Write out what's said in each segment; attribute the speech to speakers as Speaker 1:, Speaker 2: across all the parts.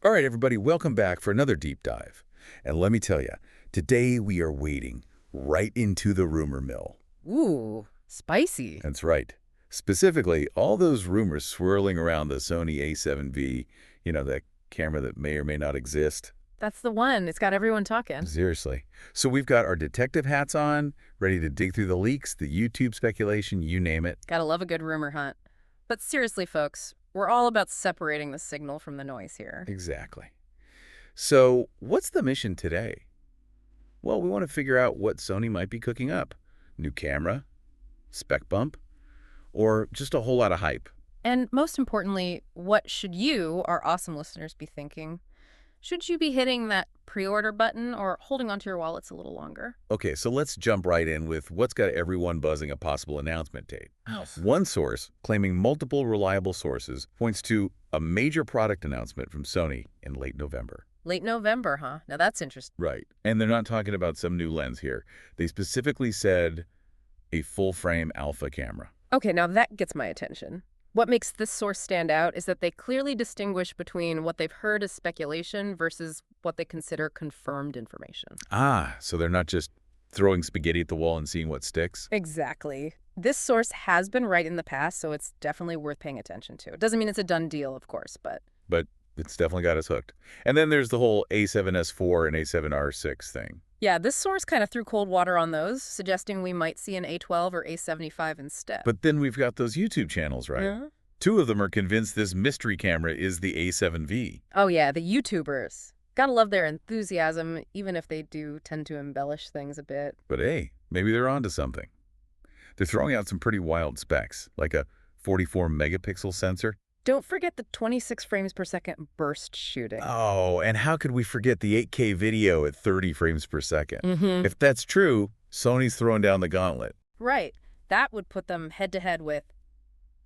Speaker 1: All right, everybody, welcome back for another deep dive. And let me tell you, today we are wading right into the rumor mill.
Speaker 2: Ooh, spicy.
Speaker 1: That's right. Specifically, all those rumors swirling around the Sony A7V, that camera that may or may not exist.
Speaker 2: That's the one. It's got everyone talking.
Speaker 1: Seriously. So we've got our detective hats on, ready to dig through the leaks, the YouTube speculation, you name it.
Speaker 2: Gotta love a good rumor hunt. But seriously, folks, we're all about separating the signal from the noise here.
Speaker 1: Exactly. So what's the mission today? Well, we want to figure out what Sony might be cooking up. New camera? Spec bump? Or just a whole lot of hype?
Speaker 2: And most importantly, what should you, our awesome listeners, be thinking? Should you be hitting that pre-order button or holding onto your wallets a little longer?
Speaker 1: Okay, so let's jump right in with what's got everyone buzzing a possible announcement date. One source, claiming multiple reliable sources, points to a major product announcement from Sony in late November.
Speaker 2: Late November, huh? Now that's interesting.
Speaker 1: Right. And they're not talking about some new lens here. They specifically said a full-frame alpha camera.
Speaker 2: Okay, now that gets my attention. What makes this source stand out is that they clearly distinguish between what they've heard as speculation versus what they consider confirmed information.
Speaker 1: Ah, so they're not just throwing spaghetti at the wall and seeing what sticks?
Speaker 2: Exactly. This source has been right in the past, so it's definitely worth paying attention to. It doesn't mean it's a done deal, of course, but
Speaker 1: it's definitely got us hooked. And then there's the whole A7S4 and A7R6 thing.
Speaker 2: yeah, this source kind of threw cold water on those, suggesting we might see an A12 or A75 instead.
Speaker 1: But then we've got those YouTube channels, right?
Speaker 2: Yeah.
Speaker 1: Two of them are convinced this mystery camera is the A7V.
Speaker 2: Oh yeah, the YouTubers. Gotta love their enthusiasm, even if they do tend to embellish things a bit.
Speaker 1: But hey, maybe they're onto something. They're throwing out some pretty wild specs, like a 44-megapixel sensor.
Speaker 2: Don't forget the 26 frames per second burst shooting.
Speaker 1: Oh, and how could we forget the 8K video at 30 frames per second?
Speaker 2: Mm-hmm.
Speaker 1: If that's true, Sony's throwing down the gauntlet.
Speaker 2: Right. That would put them head-to-head with,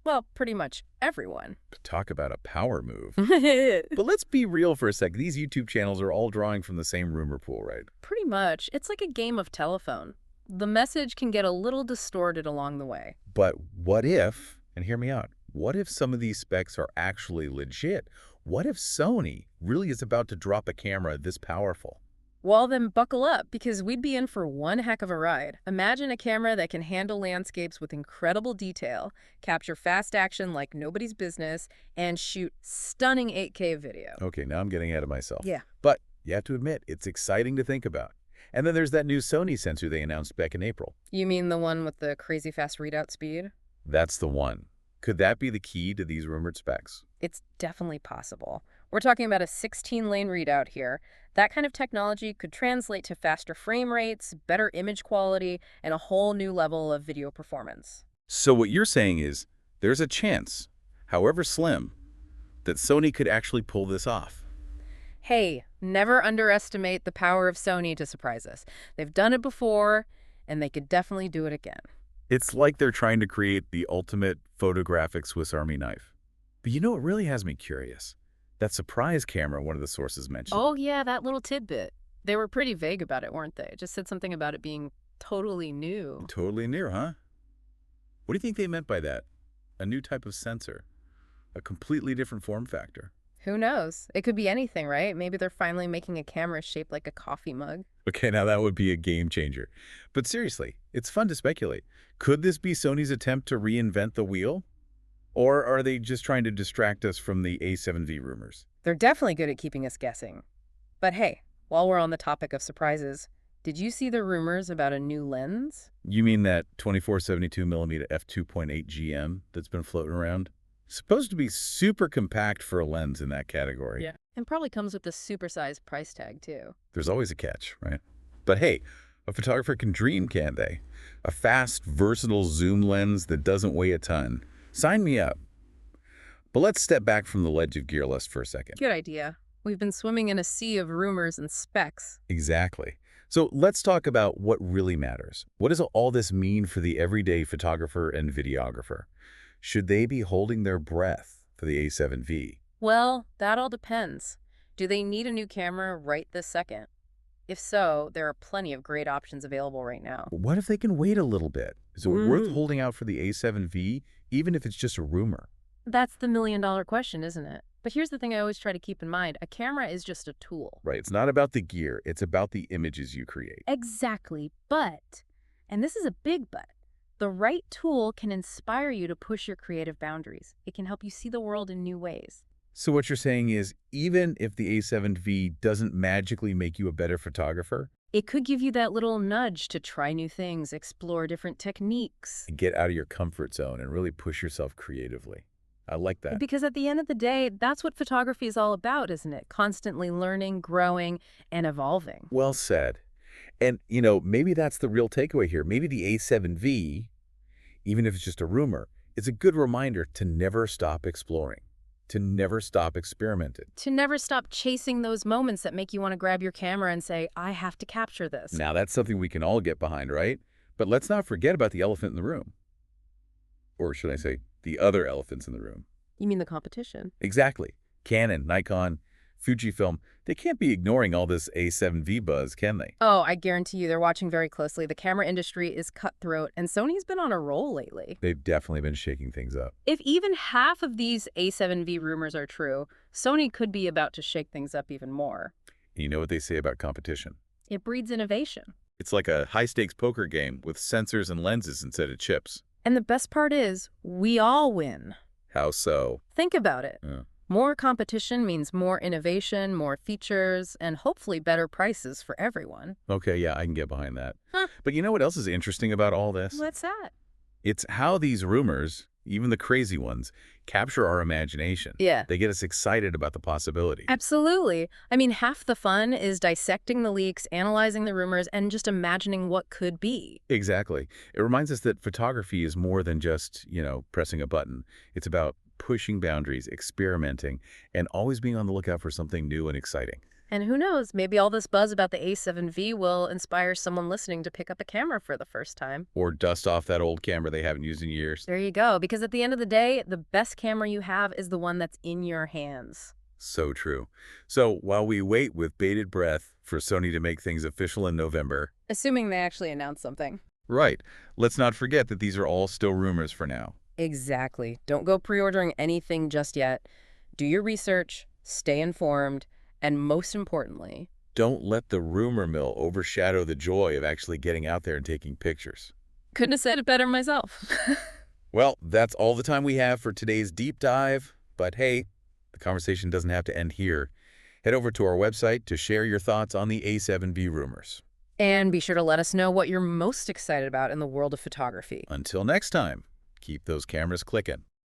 Speaker 2: well, pretty much everyone.
Speaker 1: Talk about a power move.
Speaker 2: Pretty
Speaker 1: But let's be real for a sec. These YouTube channels are all drawing from the same rumor pool, right?
Speaker 2: much. It's like a game of telephone. The message can get a little distorted along the way.
Speaker 1: But what if, and hear me out, what if some of these specs are actually legit? What if Sony really is about to drop a camera this powerful?
Speaker 2: Well, then buckle up, because we'd be in for one heck of a ride. Imagine a camera that can handle landscapes with incredible detail, capture fast action like nobody's business, and shoot stunning 8K video.
Speaker 1: Okay, now I'm getting ahead of myself.
Speaker 2: Yeah.
Speaker 1: But you have to admit, it's exciting to think about. And then there's that new Sony sensor they announced back in April.
Speaker 2: You mean the one with the crazy fast readout speed?
Speaker 1: That's the one. Could that be the key to these rumored specs?
Speaker 2: It's definitely possible. We're talking about a 16-lane readout here. That kind of technology could translate to faster frame rates, better image quality, and a whole new level of video performance.
Speaker 1: So what you're saying is there's a chance, however slim, that Sony could actually pull this off.
Speaker 2: Hey, never underestimate the power of Sony to surprise us. They've done it before, and they could definitely do it again.
Speaker 1: It's like they're trying to create the ultimate photographic Swiss Army knife. But you know what really has me curious? That surprise camera one of the sources mentioned.
Speaker 2: Oh yeah, that little tidbit. They were pretty vague about it, weren't they? Just said something about it being totally new.
Speaker 1: Totally new, huh? What do you think they meant by that? A new type of sensor? A completely different form factor?
Speaker 2: Who knows? It could be anything, right? Maybe they're finally making a camera shaped like a coffee mug.
Speaker 1: Okay, now that would be a game changer. But seriously, it's fun to speculate. Could this be Sony's attempt to reinvent the wheel? Or are they just trying to distract us from the A7V rumors?
Speaker 2: They're definitely good at keeping us guessing. But hey, while we're on the topic of surprises, did you see the rumors about a new lens?
Speaker 1: You mean that 24-72mm f2.8 GM that's been floating around? Supposed to be super compact for a lens in that category.
Speaker 2: Yeah. And probably comes with a supersized price tag, too.
Speaker 1: There's always a catch, right? But hey, a photographer can dream, can't they? A fast, versatile zoom lens that doesn't weigh a ton. Sign me up. But let's step back from the ledge of gear lust for a second.
Speaker 2: Good idea. We've been swimming in a sea of rumors and specs.
Speaker 1: Exactly. So let's talk about what really matters. What does all this mean for the everyday photographer and videographer? Should they be holding their breath for the A7V?
Speaker 2: Well, that all depends. Do they need a new camera right this second? If so, there are plenty of great options available right now.
Speaker 1: What if they can wait a little bit? Is it worth holding out for the A7V, even if it's just a rumor?
Speaker 2: That's the million-dollar question, isn't it? But here's the thing I always try to keep in mind. A camera is just a tool.
Speaker 1: Right. It's not about the gear. It's about the images you create.
Speaker 2: Exactly. But, and this is a big but, the right tool can inspire you to push your creative boundaries. It can help you see the world in new ways.
Speaker 1: So what you're saying is, even if the A7V doesn't magically make you a better photographer,
Speaker 2: It could give you that little nudge to try new things, explore different techniques.
Speaker 1: get out of your comfort zone and really push yourself creatively. I like that.
Speaker 2: Because at the end of the day, that's what photography is all about, isn't it? Constantly learning, growing, and evolving.
Speaker 1: Well said. And, maybe that's the real takeaway here. Maybe the A7V, even if it's just a rumor, is a good reminder to never stop exploring, to never stop experimenting.
Speaker 2: To never stop chasing those moments that make you want to grab your camera and say, I have to capture this.
Speaker 1: Now, that's something we can all get behind, right? But let's not forget about the elephant in the room. Or should I say, the other elephants in the room.
Speaker 2: You mean the competition?
Speaker 1: Exactly. Canon, Nikon, Fujifilm, they can't be ignoring all this A7V buzz, can they?
Speaker 2: Oh, I guarantee you they're watching very closely. The camera industry is cutthroat, and Sony's been on a roll lately.
Speaker 1: They've definitely been shaking things up.
Speaker 2: If even half of these A7V rumors are true, Sony could be about to shake things up even more.
Speaker 1: You know what they say about competition?
Speaker 2: It breeds innovation.
Speaker 1: It's like a high-stakes poker game with sensors and lenses instead of chips.
Speaker 2: And the best part is, we all win.
Speaker 1: How so?
Speaker 2: Think about it.
Speaker 1: Yeah.
Speaker 2: More competition means more innovation, more features, and hopefully better prices for everyone.
Speaker 1: Okay, yeah, I can get behind that.
Speaker 2: Huh.
Speaker 1: But you know what else is interesting about all this?
Speaker 2: What's that?
Speaker 1: It's how these rumors, even the crazy ones, capture our imagination.
Speaker 2: Yeah.
Speaker 1: They get us excited about the possibility.
Speaker 2: Absolutely. I mean, half the fun is dissecting the leaks, analyzing the rumors, and just imagining what could be.
Speaker 1: Exactly. It reminds us that photography is more than just, pressing a button. It's about pushing boundaries, experimenting, and always being on the lookout for something new and exciting.
Speaker 2: And who knows, maybe all this buzz about the A7V will inspire someone listening to pick up a camera for the first time.
Speaker 1: Or dust off that old camera they haven't used in years.
Speaker 2: There you go, because at the end of the day, the best camera you have is the one that's in your hands.
Speaker 1: So true. So while we wait with bated breath for Sony to make things official in November,
Speaker 2: Assuming they actually announce something.
Speaker 1: right, let's not forget that these are all still rumors for now.
Speaker 2: Exactly. Don't go pre-ordering anything just yet. Do your research, stay informed, and most importantly,
Speaker 1: Don't let the rumor mill overshadow the joy of actually getting out there and taking pictures.
Speaker 2: couldn't have said it better myself.
Speaker 1: Well, that's all the time we have for today's deep dive. But hey, the conversation doesn't have to end here. Head over to our website to share your thoughts on the A7V rumors.
Speaker 2: And be sure to let us know what you're most excited about in the world of photography.
Speaker 1: Until next time, keep those cameras clicking.